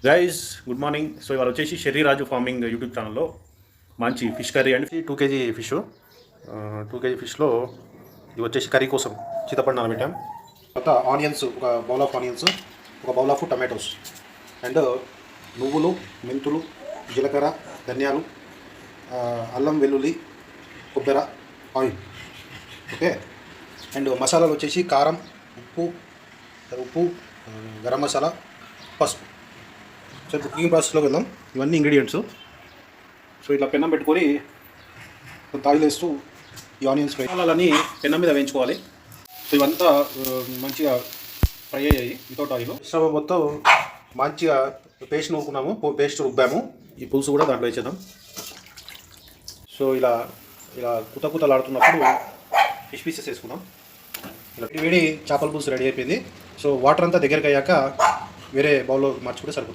Guys good morning. So ఇవాళ వచ్చేసి Sherry రాజు farming YouTube ఛానల్లో మంచి fish curry and 2 kg fish 2 kg ఫిష్లో ఇది వచ్చేసి కర్రీ కోసం చింతపండు నానబెట్టాం. తర్వాత ఆనియన్స్, ఒక బౌల్ ఆఫ్ ఆనియన్స్, ఒక బౌల్ ఆఫ్ టమాటోస్ అండ్ నువ్వులు, మెంతులు, జీలకర్ర, ధనియాలు, అల్లం వెల్లుల్లి, కొబ్బరి, ఆయిల్. ఓకే. అండ్ మసాలాలు వచ్చేసి కారం, ఉప్పు, గరం మసాలా, పసుపు. సో కుకింగ్ ప్రాసెస్లోకి వెళ్దాం. ఇవన్నీ ఇంగ్రీడియంట్స్. సో ఇట్లా పెన్నం పెట్టుకొని కొంత ఆయిల్ వేస్తూ ఈ ఆనియన్స్ మసాలాలని పెన్నం మీద వేయించుకోవాలి. సో ఇవంతా మంచిగా ఫ్రై అయ్యాయి వితౌట్ ఆయిల్. మిశ్రమం మొత్తం మంచిగా పేస్ట్ నూరుకున్నాము, పేస్ట్ రుబ్బాము. ఈ పులుసు కూడా దాంట్లో వేసేద్దాం. సో ఇలా కుతలాడుతున్నప్పుడు ఫిష్ పీసెస్ వేసుకున్నాం. ఇలా వేడి చేపల పులుసు రెడీ అయిపోయింది. సో వాటర్ అంతా దగ్గరికి అయ్యాక వేరే బౌల్లో మార్చుకుంటే సరిపోతుంది.